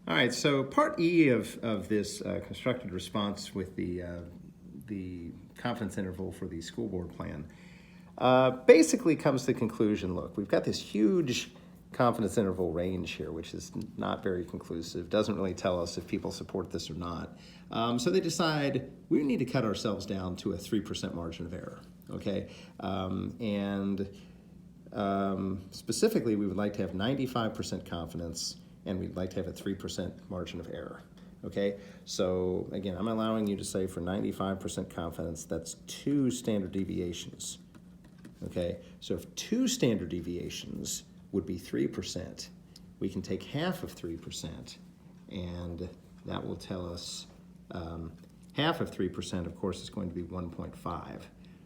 All right, so part E of this constructed response with the confidence interval for the school board plan basically comes to the conclusion, look, we've got this huge confidence interval range here, which is not very conclusive, doesn't really tell us if people support this or not. So they decide we need to cut ourselves down to a 3% margin of error, okay? Specifically, we would like to have 95% confidence, and we'd like to have a 3% margin of error. Okay, so again, I'm allowing you to say for 95% confidence, that's 2 standard deviations. Okay, so if 2 standard deviations would be 3%, we can take half of 3%, and that will tell us half of 3%, of course, is going to be 1.5.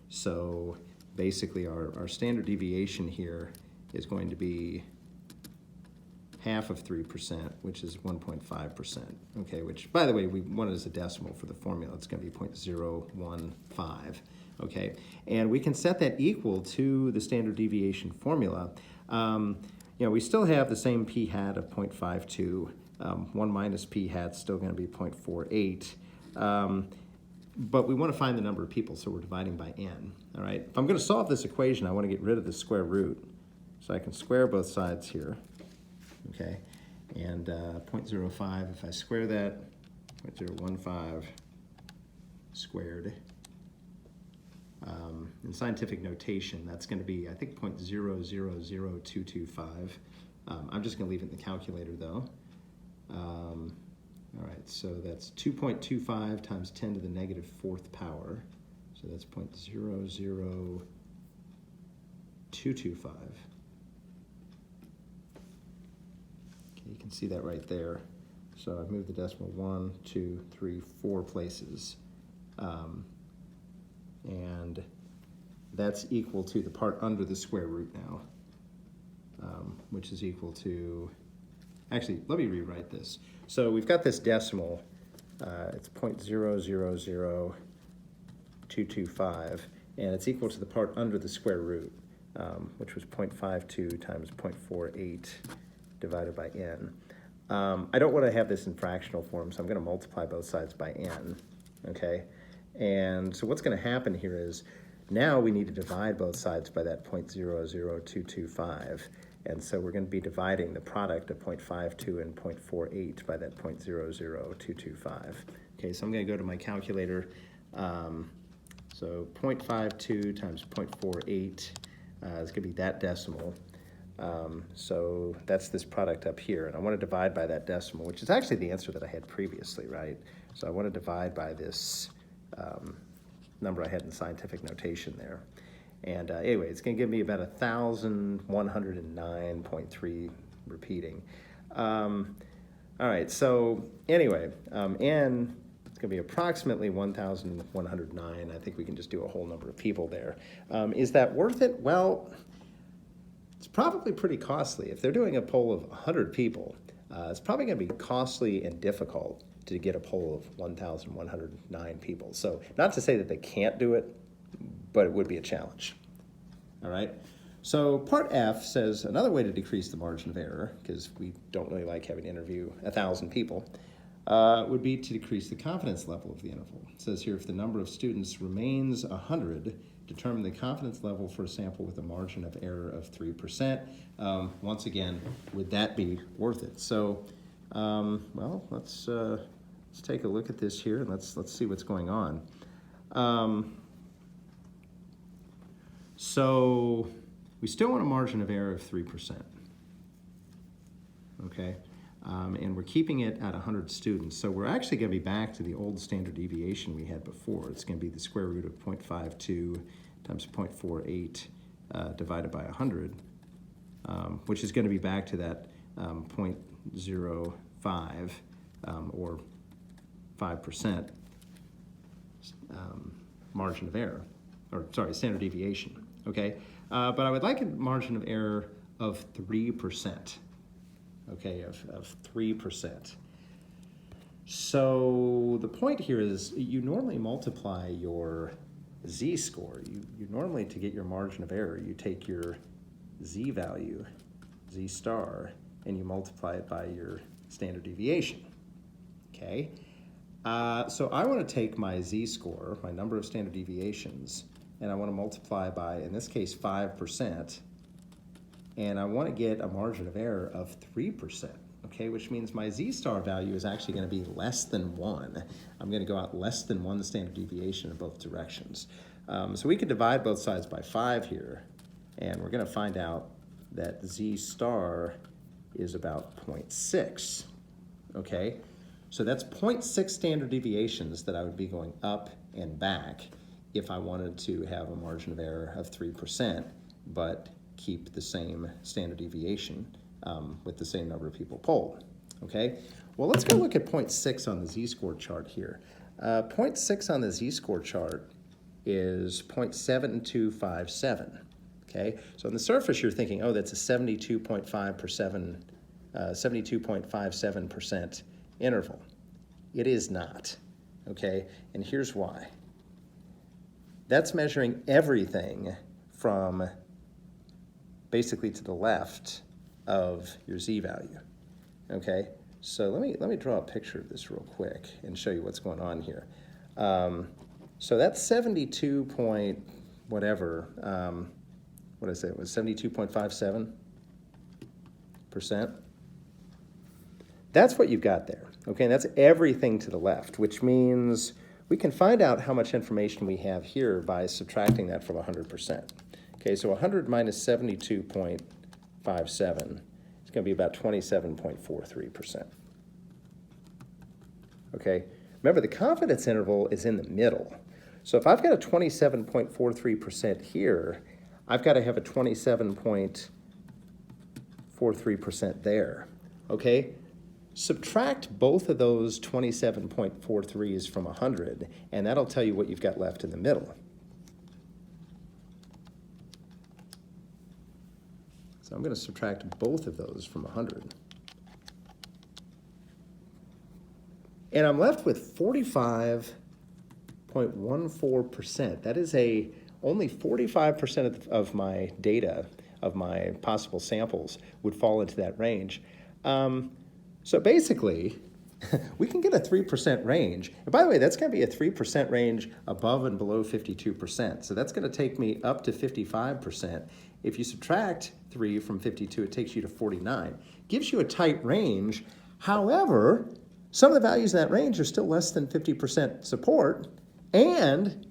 So basically, our standard deviation here is going to be half of 3%, which is 1.5%, okay, which, by the way, we want it as a decimal for the formula. It's going to be 0.015, okay? And we can set that equal to the standard deviation formula. We still have the same p hat of 0.52. 1 minus p hat is still going to be 0.48. But we want to find the number of people, so we're dividing by n, all right? If I'm going to solve this equation, I want to get rid of the square root. So I can square both sides here. Okay, and 0.05, if I square that, 0.015 squared. In scientific notation, that's going to be, I think, 0.000225. I'm just going to leave it in the calculator, though. All right, so that's 2.25 times 10 to the negative 4th power. So that's 0.00225. You can see that right there. So I've moved the decimal 1, 2, 3, 4 places. And that's equal to the part under the square root now, which is equal to, actually, let me rewrite this. So we've got this decimal, it's 0.000225, and it's equal to the part under the square root, which was 0.52 times 0.48. divided by n. I don't want to have this in fractional form, so I'm going to multiply both sides by n, okay? And so what's going to happen here is now we need to divide both sides by that 0.00225, and so we're going to be dividing the product of 0.52 and 0.48 by that 0.00225. Okay, so I'm going to go to my calculator. So 0.52 times 0.48 is going to be that decimal. So that's this product up here, and I want to divide by that decimal, which is actually the answer that I had previously, right? So I want to divide by this number I had in scientific notation there. And anyway, it's going to give me about 1,109.3 repeating. All right, so anyway, n, it's going to be approximately 1,109. I think we can just do a whole number of people there. Is that worth it? Well, it's probably pretty costly. If they're doing a poll of 100 people, it's probably going to be costly and difficult to get a poll of 1,109 people. So not to say that they can't do it, but it would be a challenge. All right? So part F says another way to decrease the margin of error, because we don't really like having to interview 1,000 people, would be to decrease the confidence level of the interval. It says here if the number of students remains 100, determine the confidence level for a sample with a margin of error of 3%. Once again, would that be worth it? So, well, let's take a look at this here and let's see what's going on. So we still want a margin of error of 3%. Okay, and we're keeping it at 100 students. So we're actually going to be back to the old standard deviation we had before. It's going to be the square root of 0.52 times 0.48 divided by 100, which is going to be back to that 0.05 or 5% margin of error, or sorry, standard deviation, okay? But I would like a margin of error of 3%. Okay, of 3%. So the point here is you normally multiply your z-score. You normally, to get your margin of error, you take your z value, z star, and you multiply it by your standard deviation, okay? So I want to take my z-score, my number of standard deviations, and I want to multiply by, in this case, 5%, and I want to get a margin of error of 3%, okay, which means my z-star value is actually going to be less than 1. I'm going to go out less than 1 standard deviation in both directions. So we could divide both sides by 5 here, and we're going to find out that z-star is about 0.6, okay? So that's 0.6 standard deviations that I would be going up and back if I wanted to have a margin of error of 3%, but keep the same standard deviation with the same number of people polled, okay? Well, let's go look at 0.6 on the z-score chart here. 0.6 on the z-score chart is 0.7257, okay? So on the surface, you're thinking, oh, that's a 72.57% interval. It is not, okay? And here's why. That's measuring everything from basically to the left of your z-value, okay? So let me draw a picture of this real quick and show you what's going on here. So that's 72 point whatever, what did I say, it was 72.57%. That's what you've got there, okay? And that's everything to the left, which means we can find out how much information we have here by subtracting that from 100%. Okay, so 100 minus 72.57 is going to be about 27.43%. Okay, remember the confidence interval is in the middle. So if I've got a 27.43% here, I've got to have a 27.43% there, okay? Subtract both of those 27.43s from 100, and that'll tell you what you've got left in the middle. So I'm going to subtract both of those from 100. And I'm left with 45.14%. That is only 45% of my data, of my possible samples, would fall into that range. So basically, we can get a 3% range. And by the way, that's going to be a 3% range above and below 52%. So that's going to take me up to 55%. If you subtract 3 from 52, it takes you to 49. Gives you a tight range. However, some of the values in that range are still less than 50% support, and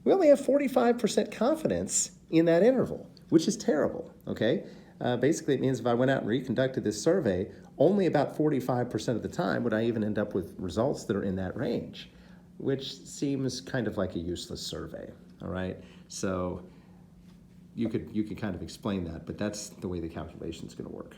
we only have 45% confidence in that interval, which is terrible, okay? Basically, it means if I went out and reconducted this survey, only about 45% of the time would I even end up with results that are in that range, which seems kind of like a useless survey, all right? So you could kind of explain that, but that's the way the calculation is going to work.